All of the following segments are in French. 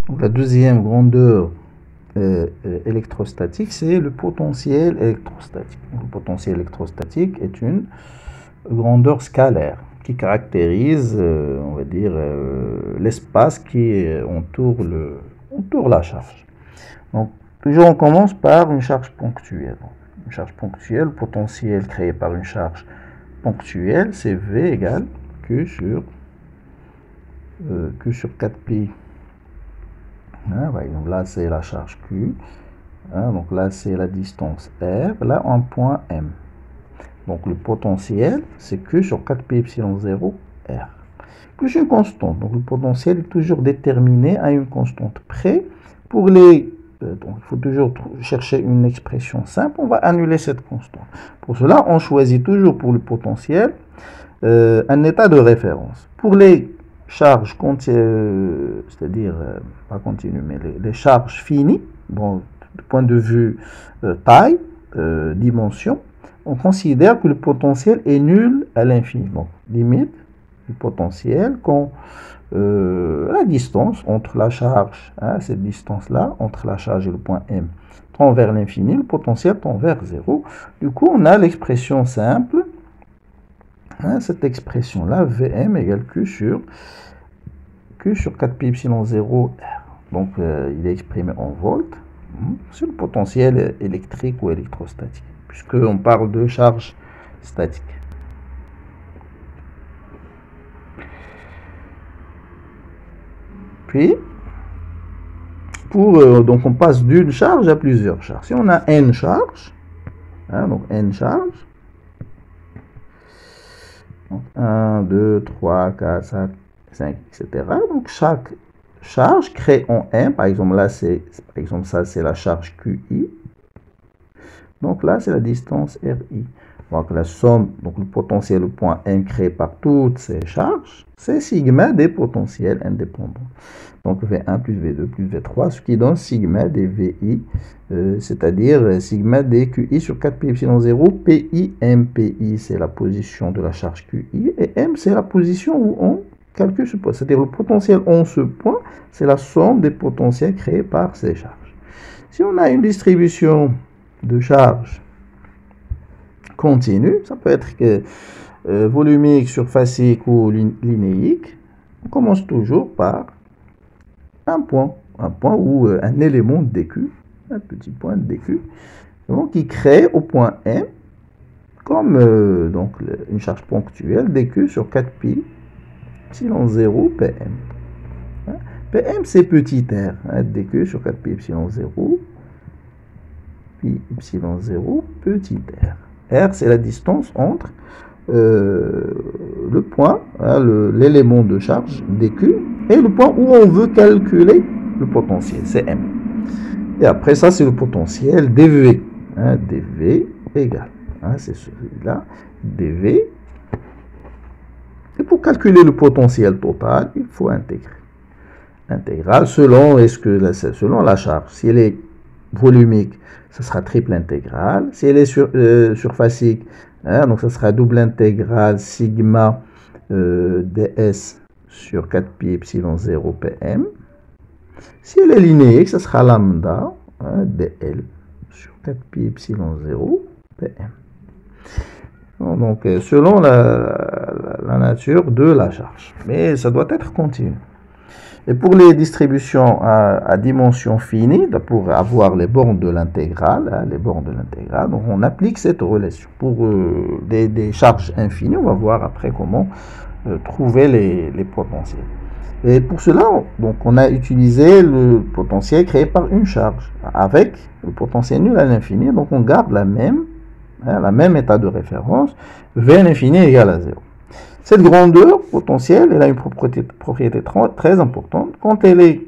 Donc, la deuxième grandeur électrostatique, c'est le potentiel électrostatique. Donc, le potentiel électrostatique est une grandeur scalaire qui caractérise, on va dire, l'espace qui entoure la charge. Donc, toujours on commence par une charge ponctuelle. Une charge ponctuelle, le potentiel créé par une charge ponctuelle, c'est V égale Q sur 4pi. Hein, par exemple, là, c'est la charge Q. Hein, donc là, c'est la distance R. Là, un point M. Donc, le potentiel, c'est Q sur 4pi epsilon 0 R. Plus une constante. Donc, le potentiel est toujours déterminé à une constante près. Pour les... donc, il faut toujours chercher une expression simple. On va annuler cette constante. Pour cela, on choisit toujours pour le potentiel un état de référence. Pour les charges continues, c'est-à-dire, pas continues, mais les charges finies, bon, du point de vue taille, dimension, on considère que le potentiel est nul à l'infini. Donc, limite du potentiel quand la distance entre la charge, hein, cette distance-là, entre la charge et le point M, tend vers l'infini, le potentiel tend vers 0. Du coup, on a l'expression simple, hein, cette expression-là, Vm égale Q sur 4pi epsilon 0 R. Donc, il est exprimé en volts sur le potentiel électrique ou électrostatique, puisqu'on parle de charge statique. Puis, donc on passe d'une charge à plusieurs charges. Si on a n charges, hein, donc n charges, donc 1, 2, 3, 4, 5, 5, etc. Donc chaque charge crée en M, par exemple là ça c'est la charge QI. Donc là c'est la distance RI. Donc la somme, donc le potentiel, le point M créé par toutes ces charges, c'est sigma des potentiels indépendants. Donc V1 plus V2 plus V3, ce qui donne sigma des VI, c'est-à-dire sigma des QI sur 4pi epsilon 0, PI, M, PI c'est la position de la charge QI, et M c'est la position où on calcule ce point. C'est-à-dire le potentiel en ce point, c'est la somme des potentiels créés par ces charges. Si on a une distribution de charges continue, ça peut être volumique, surfacique ou linéique, on commence toujours par un point ou un élément dq, un petit point dq, donc qui crée au point M comme donc une charge ponctuelle dq sur 4pi epsilon 0 pm. Hein? Pm c'est petit r, hein, dq sur 4pi epsilon 0 pi epsilon 0 petit r. R c'est la distance entre le point, hein, l'élément de charge dq et le point où on veut calculer le potentiel, c'est M. Et après ça, c'est le potentiel dV. Hein, dV égale, hein, c'est celui-là, dV. Et pour calculer le potentiel total, il faut intégrer. Intégrale selon la charge. Si elle est volumique, ce sera triple intégrale. Si elle est surfacique, hein, donc ça sera double intégrale sigma ds sur 4pi epsilon 0 pm. Si elle est linéique, ça sera lambda, hein, dl sur 4pi epsilon 0 pm. Donc selon la nature de la charge. Mais ça doit être continu. Et pour les distributions à dimension finie, pour avoir les bornes de l'intégrale, hein, donc on applique cette relation. Pour des charges infinies, on va voir après comment trouver les potentiels. Et pour cela, donc, on a utilisé le potentiel créé par une charge, avec le potentiel nul à l'infini, donc on garde la même état de référence, V à l'infini égale à 0. Cette grandeur potentielle, elle a une propriété très importante. Quand elle est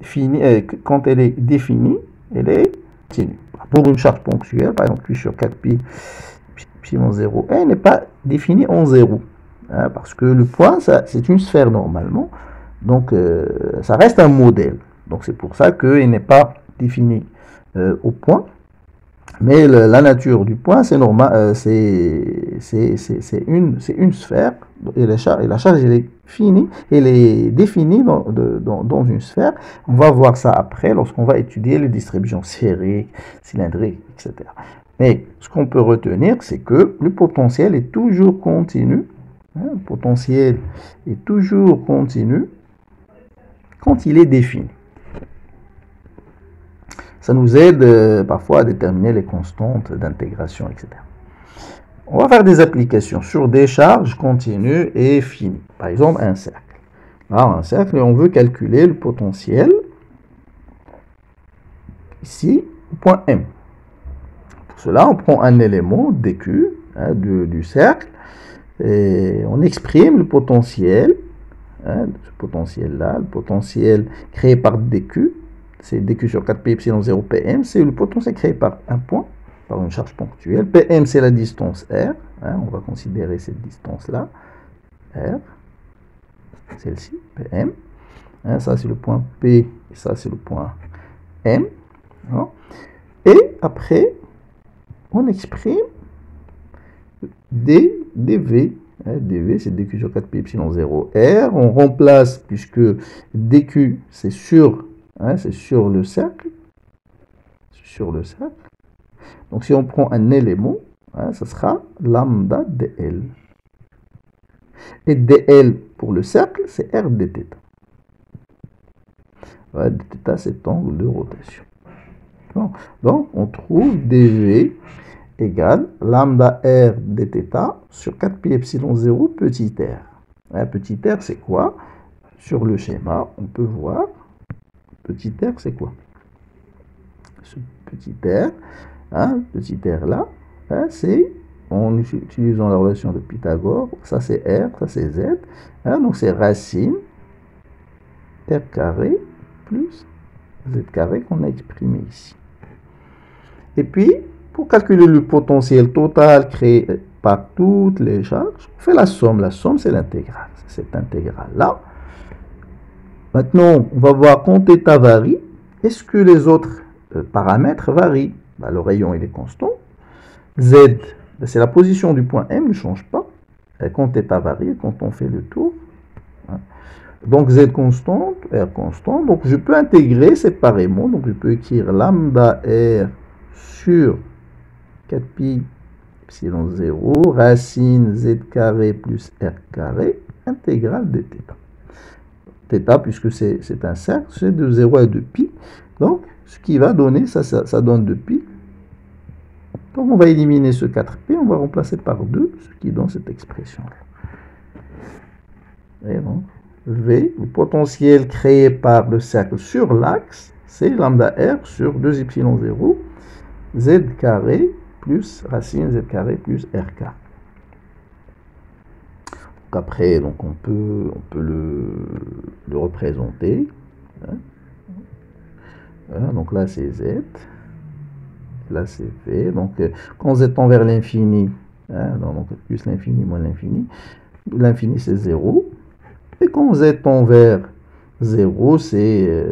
définie, elle est continue. Pour une charge ponctuelle, par exemple, Q sur 4pi epsilon 0, elle n'est pas définie en 0. Hein, parce que le point, c'est une sphère normalement. Donc, ça reste un modèle. Donc, c'est pour ça qu'il n'est pas défini au point. Mais la nature du point, c'est normal, c'est une sphère, et la charge elle est finie, elle est définie dans une sphère. On va voir ça après lorsqu'on va étudier les distributions sphériques, cylindriques, etc. Mais ce qu'on peut retenir, c'est que le potentiel est toujours continu. Le potentiel est toujours continu quand il est défini. Ça nous aide parfois à déterminer les constantes d'intégration, etc. On va faire des applications sur des charges continues et finies. Par exemple, un cercle. Là, un cercle, on veut calculer le potentiel ici au point M. Pour cela, on prend un élément dQ du cercle et on exprime le potentiel, ce potentiel-là, le potentiel créé par dQ. C'est dQ sur 4pi epsilon 0 Pm, c'est le potentiel créé par un point, par une charge ponctuelle. Pm, c'est la distance R, on va considérer cette distance-là, R, celle-ci, Pm. Ça, c'est le point P, et ça, c'est le point M. Et après, on exprime dV. dV, c'est dQ sur 4pi epsilon 0 R. On remplace, puisque dQ, c'est sur le cercle. Donc, si on prend un élément, ça sera lambda dl. Et dl pour le cercle, c'est r dθ. Dθ, c'est l'angle de rotation. Donc, on trouve dv égale lambda r dθ sur 4pi epsilon 0 petit r. Petit r, c'est quoi? Sur le schéma, on peut voir. Petit r, c'est quoi? Ce petit r, petit r là, c'est en utilisant la relation de Pythagore, ça c'est r, ça c'est z, donc c'est racine r carré plus z carré qu'on a exprimé ici. Et puis, pour calculer le potentiel total créé par toutes les charges, on fait la somme. La somme, c'est l'intégrale. C'est cette intégrale-là. Maintenant, on va voir quand θ varie, est-ce que les autres paramètres varient? Le rayon, il est constant. Z, c'est la position du point M, ne change pas. Et quand θ varie, quand on fait le tour. Donc, Z constante, R constant. Donc, je peux intégrer séparément. Donc, je peux écrire lambda R sur 4pi epsilon 0, racine z carré plus r carré, intégrale de θ. θ, puisque c'est un cercle, c'est de 0 à 2pi. Donc, ce qui va donner, ça donne 2pi. Donc, on va éliminer ce 4pi, on va remplacer par 2, ce qui donne cette expression-là. Et donc, V, le potentiel créé par le cercle sur l'axe, c'est lambda R sur 2 epsilon 0, z carré plus racine z carré plus r carré. Donc après, donc on peut le représenter. Donc là c'est z, là c'est v. Donc quand z tend vers l'infini, donc plus l'infini moins l'infini c'est 0. Et quand z tend vers 0, c'est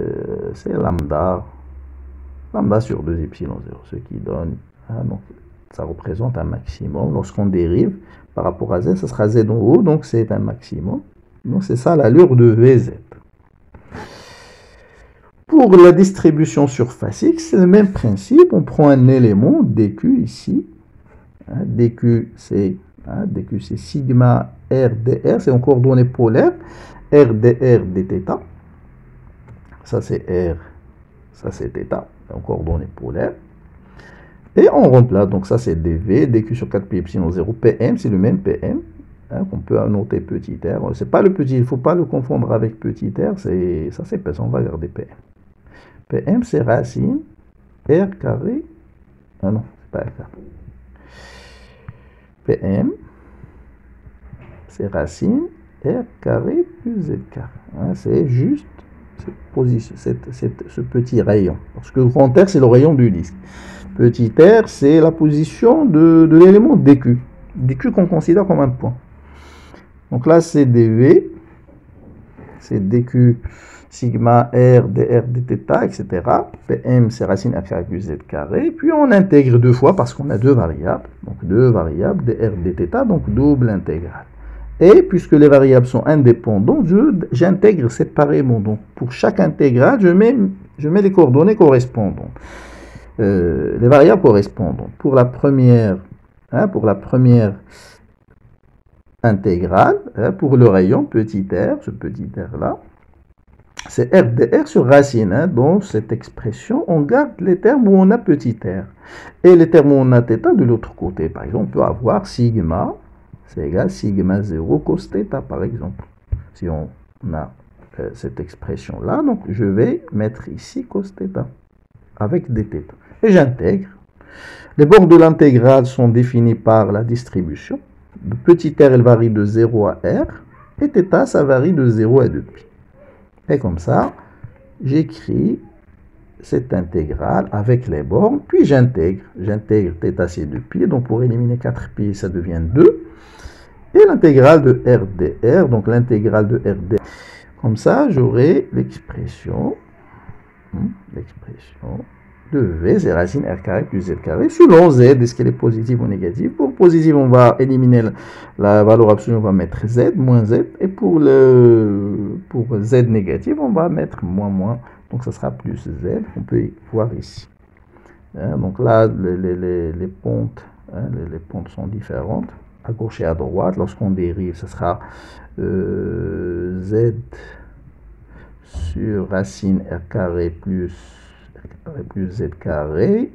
lambda sur 2 epsilon 0, ce qui donne, donc ça représente un maximum. Lorsqu'on dérive par rapport à z, ça sera z en haut, donc c'est un maximum. Donc c'est ça l'allure de Vz. Pour la distribution surface X, c'est le même principe. On prend un élément, dQ ici. dQ, c'est sigma r dr, c'est en coordonnées polaires. R dr dθ. Ça c'est r, ça c'est θ, en coordonnées polaires. Et on remplace, donc ça c'est dv, dq sur 4pi epsilon 0, pm, c'est le même pm, qu'on peut annoter petit r. C'est pas le petit, il ne faut pas le confondre avec petit r, ça c'est petit, on va garder pm. Pm c'est racine r carré, non, c'est pas r carré. Pm c'est racine r carré plus z carré. C'est juste cette position, ce petit rayon. Parce que grand R c'est le rayon du disque. Petit r, c'est la position de l'élément dQ. dQ qu'on considère comme un point. Donc là, c'est dV. C'est dQ, sigma R dr dθ, etc. Pm, c'est racine r carré plus z carré. Puis on intègre deux fois parce qu'on a deux variables. Donc deux variables, dr dθ, donc double intégrale. Et puisque les variables sont indépendantes, j'intègre séparément. Donc pour chaque intégrale, je mets les coordonnées correspondantes. Les variables correspondantes. Pour la première intégrale, pour le rayon petit r, ce petit r là, c'est r dr sur racine. Dans cette expression, on garde les termes où on a petit r. Et les termes où on a θ de l'autre côté. Par exemple, on peut avoir sigma, c'est égal à sigma 0 cos θ, par exemple. Si on a cette expression-là, donc je vais mettre ici cos θ avec dθ. Et j'intègre. Les bornes de l'intégrale sont définies par la distribution. Le petit r, elle varie de 0 à r. Et θ, ça varie de 0 à 2π. Et comme ça, j'écris cette intégrale avec les bornes, puis j'intègre. J'intègre θ, c'est 2π. Donc pour éliminer 4π, ça devient 2. Et l'intégrale de r dr, donc l'intégrale de r dr. Comme ça, j'aurai l'expression de v, c'est racine r carré plus z carré, selon z, est-ce qu'elle est positive ou négative. Pour positive, on va éliminer la valeur absolue, on va mettre z, moins z, et pour z négative, on va mettre moins, donc ça sera plus z, on peut voir ici. Donc là, les pentes, les pentes sont différentes, à gauche et à droite. Lorsqu'on dérive, ce sera z sur racine r carré plus z carré.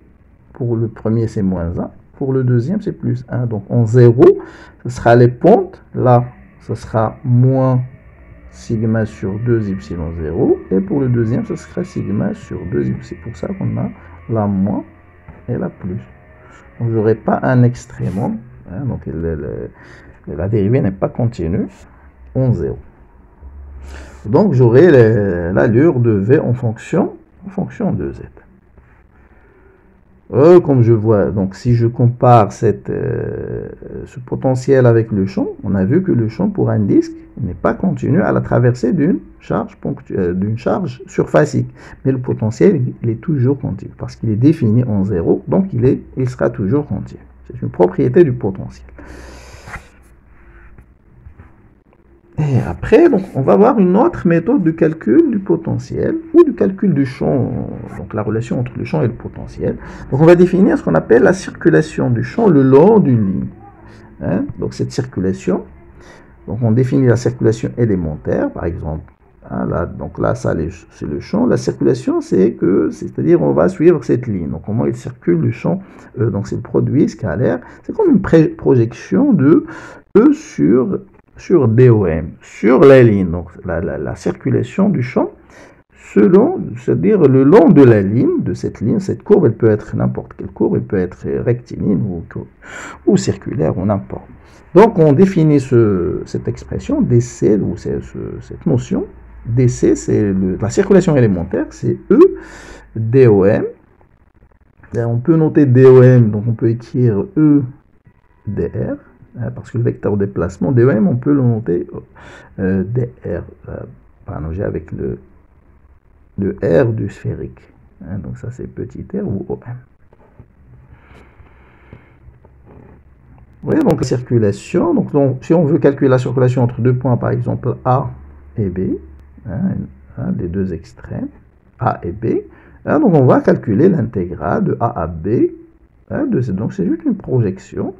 Pour le premier, c'est moins 1. Pour le deuxième, c'est plus 1. Donc en 0, ce sera les pentes. Là, ce sera moins sigma sur 2y0. Et pour le deuxième, ce sera sigma sur 2y. C'est pour ça qu'on a la moins et la plus. Donc, je n'aurai pas un extrémum. Donc la dérivée n'est pas continue en 0. Donc j'aurai l'allure de V en fonction de Z. Comme je vois, donc si je compare ce potentiel avec le champ, on a vu que le champ pour un disque n'est pas continu à la traversée d'une charge surfacique. Mais le potentiel, il est toujours continu parce qu'il est défini en 0, donc il sera toujours continu. C'est une propriété du potentiel. Et après, donc, on va voir une autre méthode de calcul du potentiel ou du calcul du champ, donc la relation entre le champ et le potentiel. Donc on va définir ce qu'on appelle la circulation du champ le long d'une ligne. Donc cette circulation, donc on définit la circulation élémentaire, par exemple. Donc là, ça c'est le champ. La circulation, c'est-à-dire on va suivre cette ligne. Donc comment il circule le champ, donc c'est le produit scalaire. C'est comme une projection de E sur DOM, sur la ligne. Donc la circulation du champ c'est-à-dire le long de la ligne, de cette ligne. Cette courbe, elle peut être n'importe quelle courbe, elle peut être rectiligne ou circulaire ou n'importe. Donc on définit cette expression DC, ou cette notion. DC, c'est la circulation élémentaire, c'est E DOM. Et on peut noter DOM, donc on peut écrire E DR, parce que le vecteur de déplacement DOM, on peut le noter DR, par analogie avec le R du sphérique. Donc ça c'est petit r ou OM. Oui, donc la circulation, donc si on veut calculer la circulation entre deux points, par exemple A et B, les deux extrêmes, A et B, donc on va calculer l'intégrale de A à B, donc c'est juste une projection.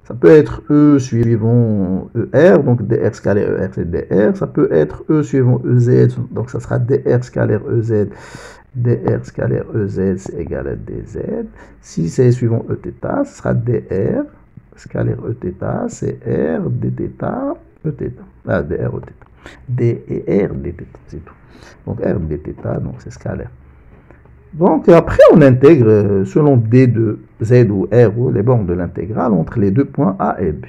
Ça peut être E suivant ER, donc DR scalaire ER c'est DR, ça peut être E suivant EZ, donc ça sera DR scalaire EZ, DR scalaire EZ c'est égal à DZ. Si c'est suivant Eθ, ce sera DR scalaire Eθ, c'est R dθ Eθ. DR Eθ. D et R dθ, c'est tout. Donc R dθ, donc c'est scalaire. Donc après on intègre selon D de Z ou R ou les bornes de l'intégrale entre les deux points A et B.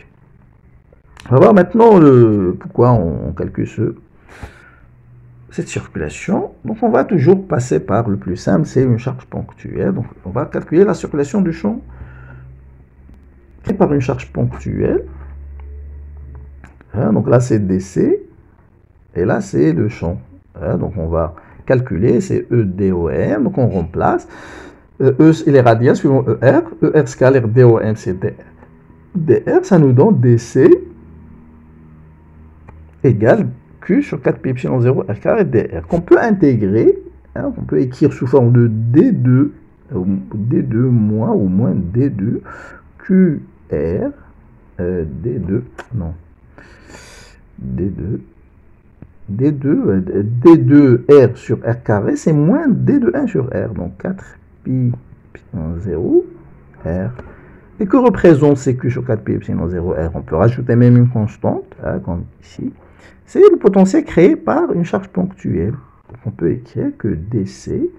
On va voir maintenant pourquoi on calcule cette circulation. Donc on va toujours passer par le plus simple, c'est une charge ponctuelle. Donc on va calculer la circulation du champ par une charge ponctuelle. Donc là c'est DC et là c'est le champ. Donc on va calculer, c'est EDOM, donc on remplace. E, il est radial suivant ER. ER scalaire DOM, c'est DR. Ça nous donne DC égale Q sur 4 pi epsilon 0 R carré DR. Qu'on peut intégrer, on peut écrire sous forme de D2, D2 moins ou moins D2, QR, D2, non, D2R sur R carré, c'est moins D2 1 sur R, donc 4 pi epsilon 0 R. Et que représente ces Q sur 4 pi epsilon 0 R? On peut rajouter même une constante, comme ici. C'est le potentiel créé par une charge ponctuelle. Donc on peut écrire que DC,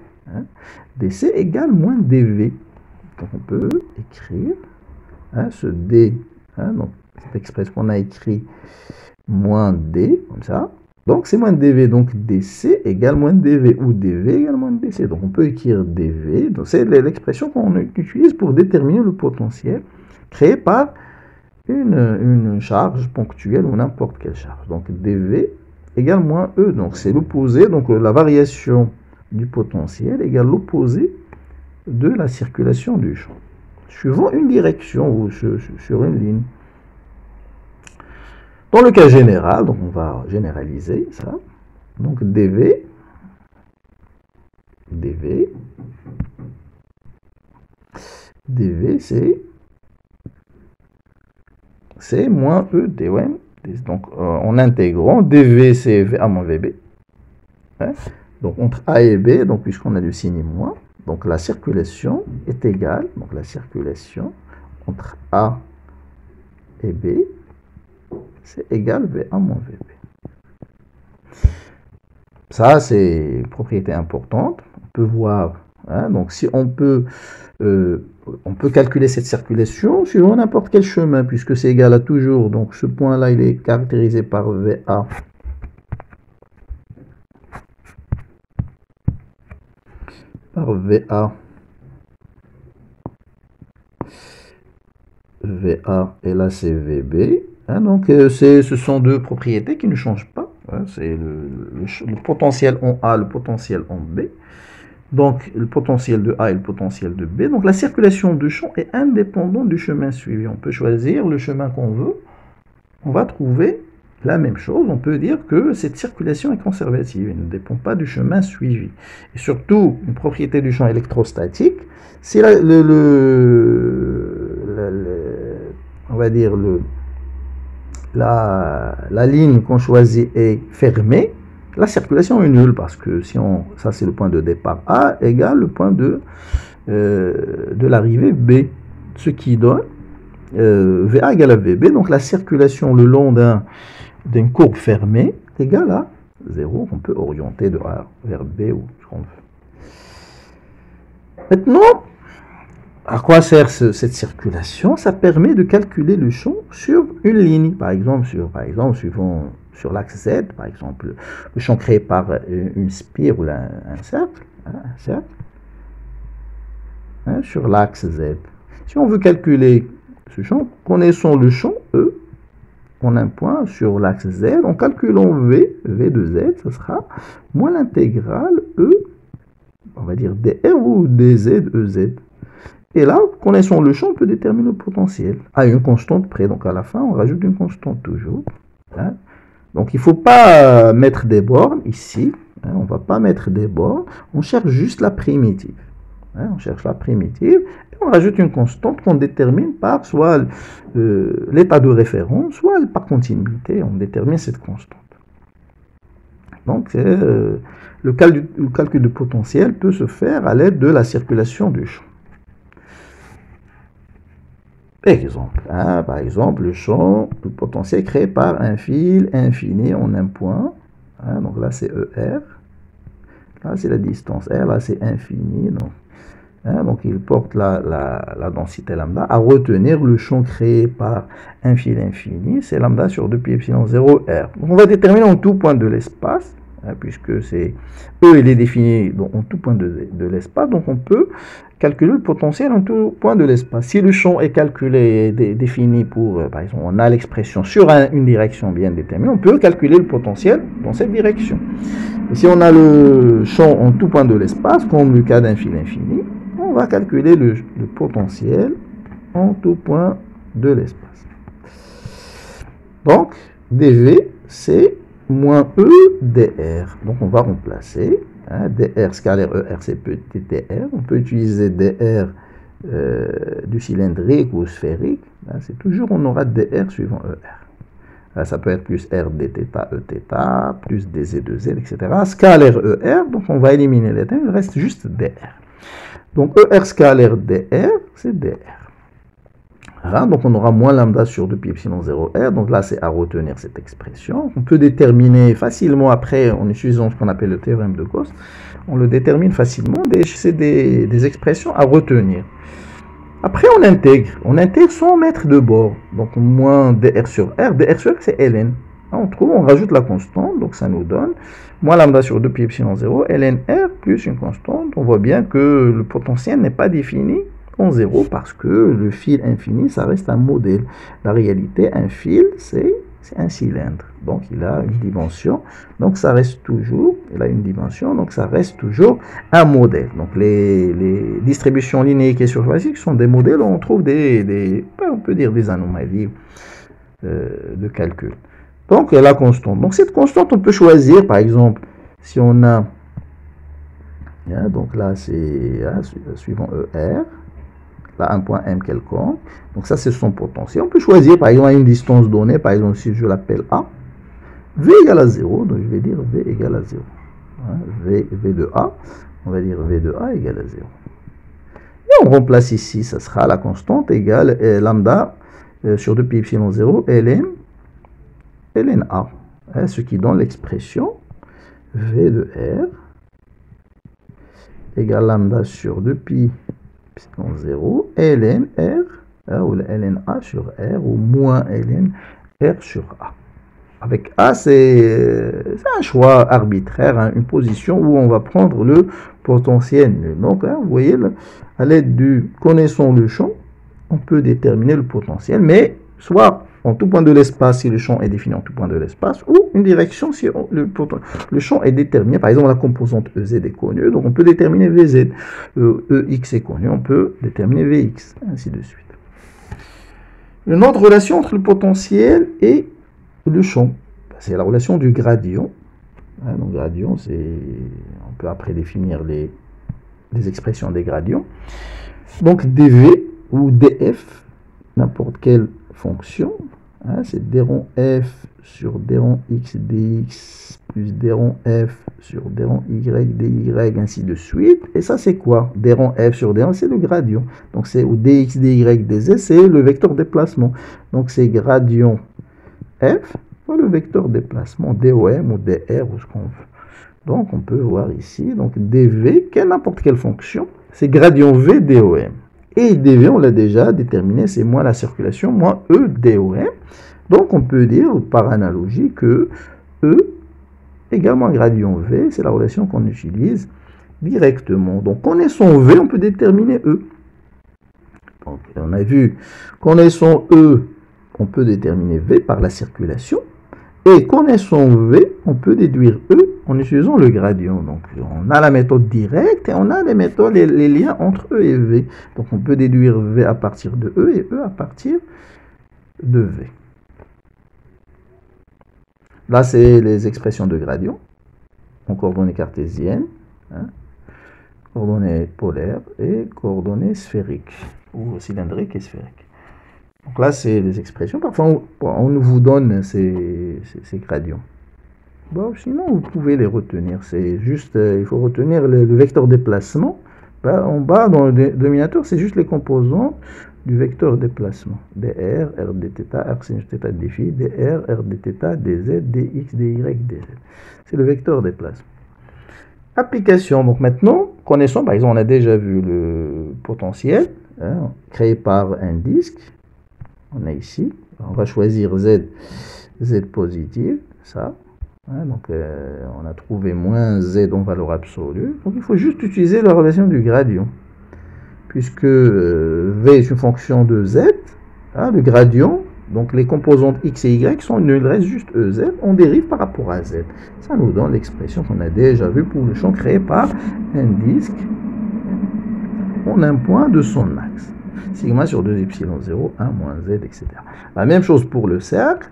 DC égale moins dV. Donc on peut écrire ce D, donc cette expression qu'on a écrit moins D, comme ça. Donc c'est moins dV, donc DC égale moins dV, ou dV égale moins DC. Donc on peut écrire dV, c'est l'expression qu'on utilise pour déterminer le potentiel créé par une charge ponctuelle ou n'importe quelle charge. Donc dV égale moins E, donc c'est l'opposé, donc la variation du potentiel égale l'opposé de la circulation du champ, suivant une direction ou sur une ligne. Dans le cas général, donc on va généraliser ça, donc dV c'est moins E dOM. Donc en intégrant, dV c'est VA moins VB. Donc entre A et B, donc puisqu'on a du signe moins, donc la circulation est égale, donc la circulation entre A et B, c'est égal VA moins VB. Ça, c'est une propriété importante. On peut voir, donc si on peut calculer cette circulation suivant n'importe quel chemin, puisque c'est égal à toujours. Donc ce point-là, il est caractérisé par VA. Par VA. Et là c'est VB. Donc ce sont deux propriétés qui ne changent pas. C'est le potentiel en A, le potentiel en B. Donc le potentiel de A et le potentiel de B. Donc la circulation du champ est indépendante du chemin suivi. On peut choisir le chemin qu'on veut. On va trouver la même chose. On peut dire que cette circulation est conservative. Elle ne dépend pas du chemin suivi. Et surtout, une propriété du champ électrostatique, si on va dire la ligne qu'on choisit est fermée, la circulation est nulle, parce que si ça c'est le point de départ A égale le point de l'arrivée B, ce qui donne VA égale à VB. Donc la circulation le long d'une courbe fermée égale à 0, qu'on peut orienter de A vers B ou ce qu'on veut. Maintenant, à quoi sert cette circulation? Ça permet de calculer le champ sur une ligne, par exemple suivant sur l'axe Z, par exemple, le champ créé par une spire ou un cercle, sur l'axe Z. Si on veut calculer ce champ, connaissons le champ E, on a un point sur l'axe Z, en calculant V de Z, ce sera moins l'intégrale E, on va dire dR ou dZ, EZ. Et là, connaissant le champ, on peut déterminer le potentiel à une constante près. Donc à la fin, on rajoute une constante toujours. Donc il ne faut pas mettre des bornes ici. On ne va pas mettre des bornes. On cherche juste la primitive. On cherche la primitive et on rajoute une constante qu'on détermine par soit l'état de référence, soit par continuité. On détermine cette constante. Donc le calcul du potentiel peut se faire à l'aide de la circulation du champ. Exemple, par exemple, le champ, le potentiel créé par un fil infini en un point. Donc là, c'est ER. Là, c'est la distance R. Là, c'est infini. Donc, il porte la densité lambda. À retenir le champ créé par un fil infini, c'est lambda sur 2 pi epsilon 0 R. Donc, on va déterminer en tout point de l'espace hein, puisque c'est E, il est défini en tout point de l'espace, donc on peut calculer le potentiel en tout point de l'espace. Si le champ est calculé et défini pour, par exemple, on a l'expression sur une direction bien déterminée, on peut calculer le potentiel dans cette direction. Et si on a le champ en tout point de l'espace, comme le cas d'un fil infini, on va calculer le potentiel en tout point de l'espace. Donc, dV, c'est moins E dr. Donc, on va remplacer. Hein, dr scalaire ER, c'est petit dr. On peut utiliser dr du cylindrique ou sphérique. C'est toujours, on aura dr suivant ER. Là, ça peut être plus R dθ, Eθ, plus dz de z, etc. Scalaire ER, donc on va éliminer les termes, il reste juste dr. Donc ER scalaire dr, c'est dr. Hein, donc on aura moins lambda sur 2 pi epsilon 0 r, donc là c'est à retenir cette expression. On peut déterminer facilement après en utilisant ce qu'on appelle le théorème de Gauss, on le détermine facilement, c'est des expressions à retenir. Après on intègre sans mettre de bord, donc moins dr sur r c'est ln. On trouve, on rajoute la constante, donc ça nous donne moins lambda sur 2 pi epsilon 0, ln r plus une constante. On voit bien que le potentiel n'est pas défini en 0 parce que le fil infini, ça reste un modèle. La réalité, un fil, c'est un cylindre. Donc, il a une dimension. Donc, ça reste toujours, il a une dimension. Donc, ça reste toujours un modèle. Donc, les distributions linéaires et surfaciques sont des modèles où on trouve on peut dire des anomalies de calcul. Donc, la constante. Donc, cette constante, on peut choisir, par exemple, si on a, donc là, c'est suivant ER, là, un point M quelconque. Donc, ça, c'est son potentiel. On peut choisir, par exemple, à une distance donnée, par exemple, si je l'appelle A, V égale à 0, donc je vais dire V égale à 0. V de A, on va dire V de A égale à 0. Et on remplace ici, ça sera la constante égale lambda sur 2 pi epsilon 0, ln A, hein, ce qui donne l'expression V de R égale lambda sur 2 pi epsilon 0, ln R, ou ln A sur R, ou moins ln R sur A. Avec A, c'est un choix arbitraire, hein, une position où on va prendre le potentiel nul. Donc, hein, vous voyez, là, à l'aide du connaissant le champ, on peut déterminer le potentiel, mais soit en tout point de l'espace si le champ est défini en tout point de l'espace, ou une direction si le champ est déterminé. Par exemple, la composante EZ est connue, donc on peut déterminer VZ. EX est connu, on peut déterminer VX, ainsi de suite. Une autre relation entre le potentiel et le champ, c'est la relation du gradient. Donc gradient, on peut après définir les expressions des gradients. Donc dV ou df, n'importe quelle fonction, c'est d rond f sur d rond x dx plus d rond f sur d rond y dy, ainsi de suite. Et ça, c'est quoi? D rond f sur d rond, c'est le gradient. Donc, c'est ou dx, dy, dz, c'est le vecteur déplacement. Donc, c'est gradient f, ou le vecteur déplacement dom ou dr, ou ce qu'on veut. Donc, on peut voir ici, donc dv, n'importe quelle fonction, c'est gradient v dom. Et dv, on l'a déjà déterminé, c'est moins la circulation, moins E dom. Donc, on peut dire, par analogie, que E également gradient V, c'est la relation qu'on utilise directement. Donc, connaissant V, on peut déterminer E. Donc, on a vu, connaissant E, on peut déterminer V par la circulation. Et connaissant V, on peut déduire E en utilisant le gradient. Donc, on a la méthode directe et on a les méthodes, les liens entre E et V. Donc, on peut déduire V à partir de E et E à partir de V. Là, c'est les expressions de gradient en coordonnées cartésiennes, coordonnées polaires et coordonnées sphériques, ou cylindriques et sphériques. Donc là, c'est les expressions. Parfois, on vous donne ces gradients. Bon, sinon, vous pouvez les retenir. C'est juste, il faut retenir le vecteur déplacement. En bas, dans le dénominateur, c'est juste les composants du vecteur déplacement. dr, r dθ, r sin θ dφ, dr, r dθ, dz, dx, dy, dz. C'est le vecteur déplacement. Application. Donc maintenant, connaissons, par exemple, on a déjà vu le potentiel créé par un disque. On a ici, on va choisir Z positive, ça. Hein, donc, on a trouvé moins z en valeur absolue. Donc, il faut juste utiliser la relation du gradient. Puisque v est une fonction de z, hein, le gradient, donc les composantes x et y sont nuls, il reste juste ez, on dérive par rapport à z. Ça nous donne l'expression qu'on a déjà vue pour le champ créé par un disque en un point de son axe. Sigma sur 2 epsilon 0, 1 moins z, etc. La même chose pour le cercle.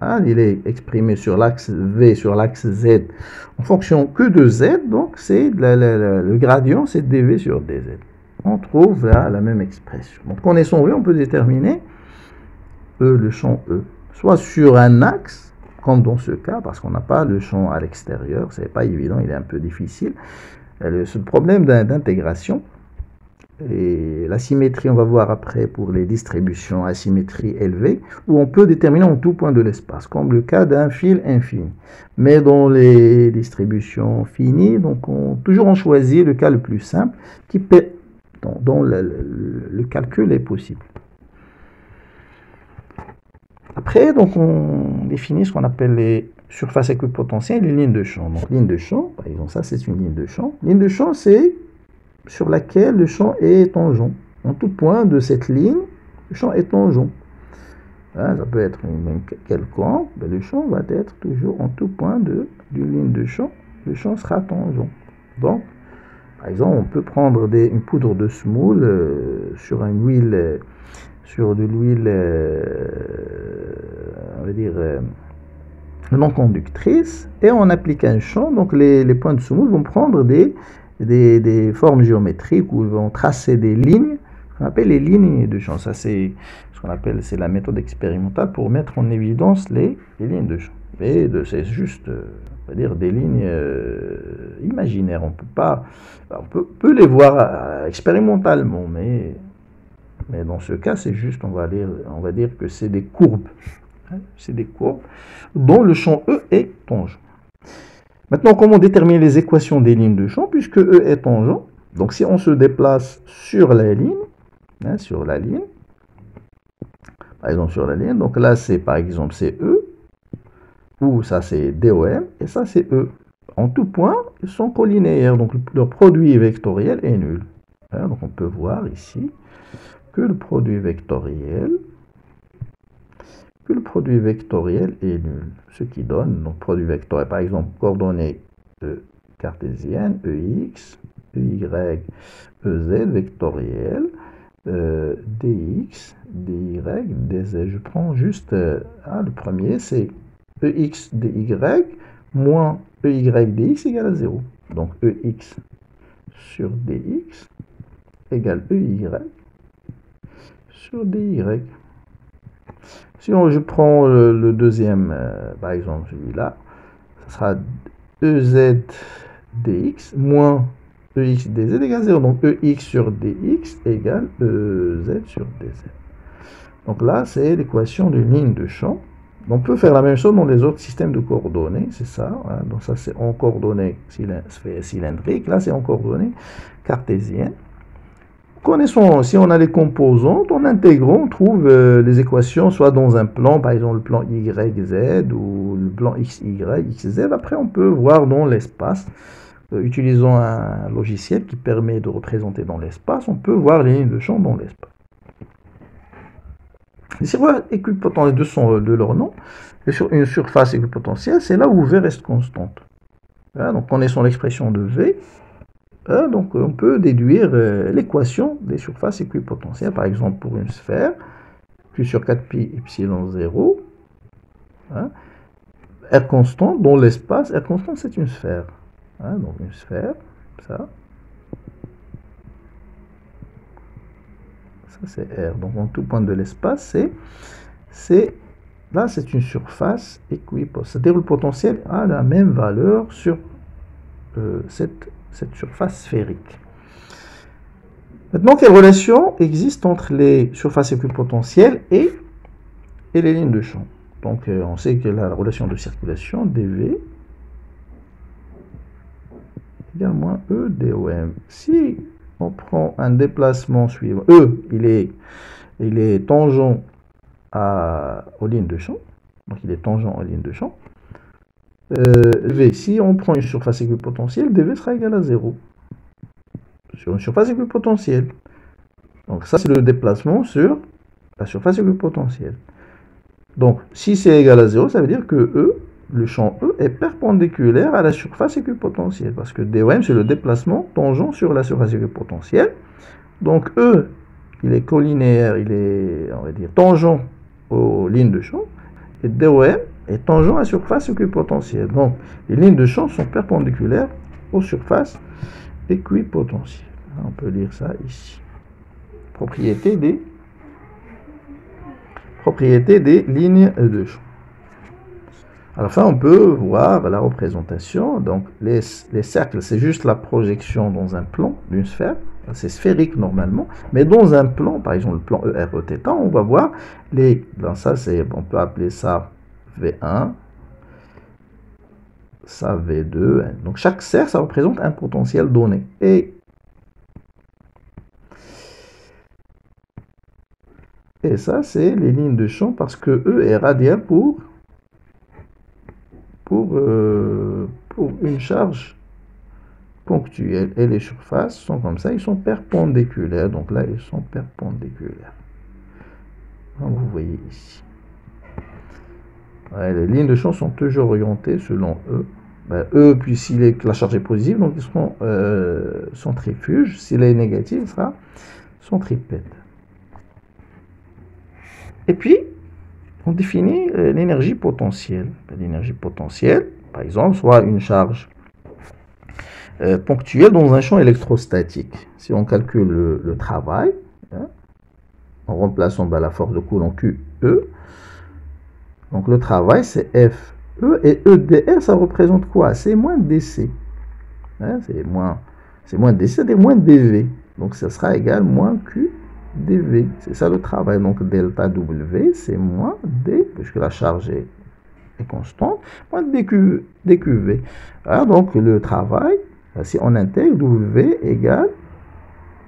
Hein, il est exprimé sur l'axe V, sur l'axe Z, en fonction que de Z, donc c'est le gradient, c'est dV sur dZ. On trouve là la même expression. Donc, connaissant V, on peut déterminer le champ E, soit sur un axe, comme dans ce cas, parce qu'on n'a pas le champ à l'extérieur, c'est pas évident, il est un peu difficile. Ce problème d'intégration, et la symétrie, on va voir après pour les distributions à symétrie élevée, où on peut déterminer en tout point de l'espace, comme le cas d'un fil infini. Mais dans les distributions finies, donc toujours on choisit le cas le plus simple, qui peut, dont le calcul est possible. Après, donc on définit ce qu'on appelle les surfaces équipotentielles et les lignes de champ. Donc ligne de champ, par exemple, ça c'est une ligne de champ. Ligne de champ, c'est sur laquelle le champ est tangent. En tout point de cette ligne, le champ est tangent. Hein, ça peut être une ligne quelconque, mais le champ va être toujours en tout point d'une ligne de champ, le champ sera tangent. Donc, par exemple, on peut prendre une poudre de semoule sur une huile, sur de l'huile, on va dire, non conductrice, et on applique un champ, donc les points de semoule vont prendre des formes géométriques où ils vont tracer des lignes, qu'on appelle les lignes de champ. Ça, c'est ce qu'on appelle, c'est la méthode expérimentale pour mettre en évidence les lignes de champ. Et c'est juste, on va dire, des lignes imaginaires. On peut pas, on peut les voir expérimentalement, mais dans ce cas, c'est juste, on va dire que c'est des courbes. Hein, c'est des courbes dont le champ E est tangent. Maintenant, comment déterminer les équations des lignes de champ, puisque E est tangent? Donc, si on se déplace sur la ligne, hein, par exemple sur la ligne, donc là, c'est par exemple, c'est E, ou ça, c'est DOM, et ça, c'est E. En tout point, ils sont collinéaires, donc leur produit vectoriel est nul. Hein, donc, on peut voir ici que le produit vectoriel est nul. Ce qui donne, donc produit vectoriel, par exemple, coordonnées cartésiennes, EX, EY, EZ vectoriel, DX, DY, DZ. Je prends juste, le premier, c'est EX, DY, moins EY, DX égale à 0. Donc EX sur DX égale EY sur DY. Si je prends le deuxième, par exemple celui-là, ce sera EZ dx moins EX dz égale 0. Donc EX sur dx égale EZ sur dz. Donc là, c'est l'équation d'une ligne de champ. On peut faire la même chose dans les autres systèmes de coordonnées, c'est ça. Hein. Donc ça, c'est en coordonnées cylindriques. Là, c'est en coordonnées cartésiennes. Connaissons, si on a les composantes, en intégrant, on trouve les équations soit dans un plan, par exemple le plan YZ ou le plan XY, XZ. Après, on peut voir dans l'espace, utilisant un logiciel qui permet de représenter dans l'espace, on peut voir les lignes de champ dans l'espace. Les surfaces équipotentielles de leur nom, et sur une surface équipotentielle, c'est là où V reste constante. Hein, donc, connaissons l'expression de V. Donc, on peut déduire l'équation des surfaces équipotentielles. Par exemple, pour une sphère, Q sur 4pi epsilon 0, hein, R constant dans l'espace. R constant, c'est une sphère. Hein, donc, une sphère, ça. Ça, c'est R. Donc, en tout point de l'espace, là, c'est une surface équipotentielle. C'est-à-dire le potentiel a la même valeur sur cette surface sphérique. Maintenant, quelle relation existe entre les surfaces équipotentielles et les lignes de champ? Donc, on sait que la relation de circulation dV égale moins E dOm. Si on prend un déplacement suivant, E, il est tangent aux lignes de champ, donc il est tangent aux lignes de champ. dV, si on prend une surface équipotentielle, dV sera égal à 0. Sur une surface équipotentielle. Donc ça, c'est le déplacement sur la surface équipotentielle. Donc, si c'est égal à 0, ça veut dire que E, le champ E, est perpendiculaire à la surface équipotentielle. Parce que dOM, c'est le déplacement tangent sur la surface équipotentielle. Donc, E, il est collinéaire, il est, on va dire, tangent aux lignes de champ. Et DOM est tangent à la surface équipotentielle. Donc, les lignes de champ sont perpendiculaires aux surfaces équipotentielles. On peut lire ça ici. Propriété des lignes de champ. À la fin, on peut voir la représentation. Donc, les cercles, c'est juste la projection dans un plan d'une sphère. C'est sphérique normalement. Mais dans un plan, par exemple le plan EREθ, on va voir dans ça, on peut appeler ça V1, ça V2. Donc, chaque cercle, ça représente un potentiel donné. Et ça, c'est les lignes de champ parce que E est radial pour une charge ponctuelle. Et les surfaces sont comme ça, ils sont perpendiculaires. Donc là, ils sont perpendiculaires. Donc, vous voyez ici. Ouais, les lignes de champ sont toujours orientées selon E. Ben, E, puis si la charge est positive, donc ils seront centrifuges. Si elle est négative, il sera centripète. Et puis, on définit l'énergie potentielle. L'énergie potentielle, par exemple, soit une charge ponctuelle dans un champ électrostatique. Si on calcule le travail, hein, en remplaçant la force de Coulomb QE, donc le travail c'est FE, et EDR, ça représente quoi? C'est moins DC. Hein, c'est moins DC, c'est moins DV. Donc ça sera égal moins Q dV, c'est ça le travail. Donc delta W, c'est moins D, puisque la charge est constante, moins dQV. Voilà, donc le travail, si on intègre, W égale,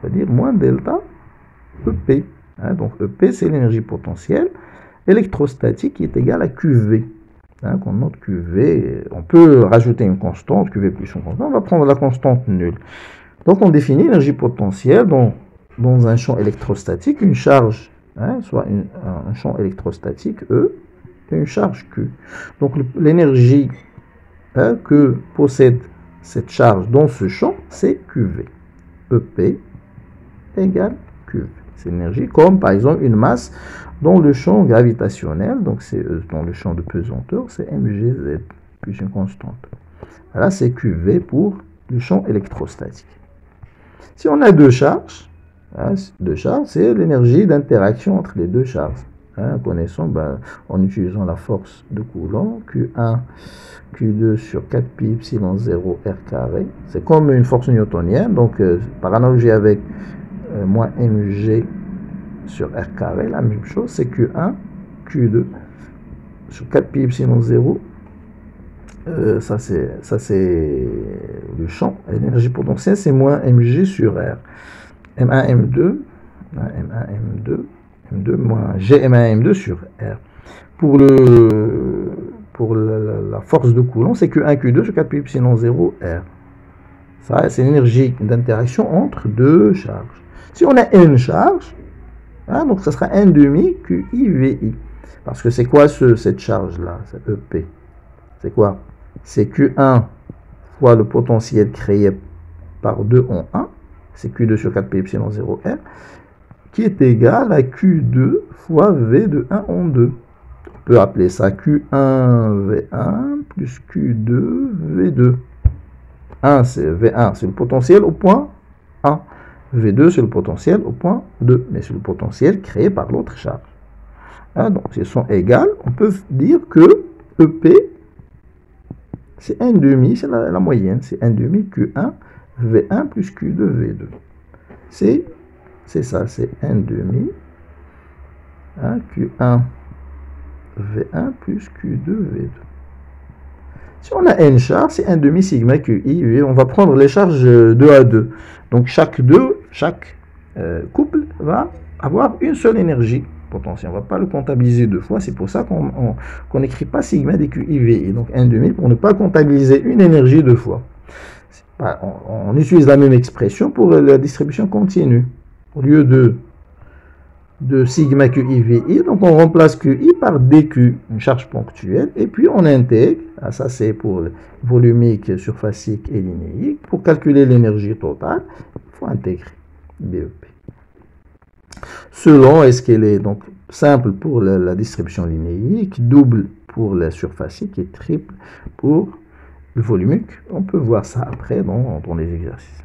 on va dire moins delta EP. Hein, donc EP, c'est l'énergie potentielle électrostatique qui est égale à QV. Hein, qu'on note QV, on peut rajouter une constante, QV plus une constante, on va prendre la constante nulle. Donc on définit l'énergie potentielle dans un champ électrostatique, une charge, hein, soit un champ électrostatique E, et une charge Q. Donc l'énergie que possède cette charge dans ce champ, c'est QV. EP égale QV. C'est l'énergie comme par exemple une masse dans le champ gravitationnel, donc c'est dans le champ de pesanteur, c'est mgz plus une constante. Voilà, c'est QV pour le champ électrostatique. Si on a deux charges, c'est l'énergie d'interaction entre les deux charges. Hein, connaissons en utilisant la force de Coulomb, Q1, Q2 sur 4 pi epsilon 0 r carré. C'est comme une force newtonienne, donc par analogie avec moins mg sur r carré, la même chose, c'est Q1, Q2 sur 4 pi epsilon 0. Ça c'est le champ. L'énergie potentielle, c'est moins mg sur r. M1, M2, M1, M2 moins G M1, M2 sur R. Pour la force de Coulomb, c'est Q1, Q2 sur 4 pi epsilon 0 R. Ça, c'est l'énergie d'interaction entre deux charges. Si on a une charge, hein, donc ça sera 1 demi QI VI. Parce que c'est quoi cette charge-là, cette EP? C'est quoi? C'est Q1 fois le potentiel créé par 2 en 1. C'est Q2 sur 4 pi epsilon 0 R, qui est égal à Q2 fois V de 1 en 2. On peut appeler ça Q1 V1 plus Q2 V2. 1, c'est V1, c'est le potentiel au point 1. V2, c'est le potentiel au point 2. Mais c'est le potentiel créé par l'autre charge. Hein, donc, s'ils sont égales, on peut dire que EP, c'est 1 demi, c'est la moyenne. C'est 1 demi Q1 V1 plus Q2 V2. C'est ça, c'est 1 demi hein, Q1 V1 plus Q2 V2. Si on a n charge, c'est 1 demi sigma QI. Et on va prendre les charges 2 à 2. Donc chaque couple va avoir une seule énergie. potentiel. On ne va pas le comptabiliser 2 fois. C'est pour ça qu'on n'écrit pas sigma dQIV. Et donc 1 demi pour ne pas comptabiliser une énergie 2 fois. On utilise la même expression pour la distribution continue. Au lieu de sigma QIVI, donc on remplace QI par DQ, une charge ponctuelle, et puis on intègre, ça c'est pour le volumique, surfacique et linéique. Pour calculer l'énergie totale, il faut intégrer DEP. Selon, est-ce qu'elle est donc simple pour la distribution linéique, double pour la surfacique et triple pour le volumique. On peut voir ça après dans les exercices.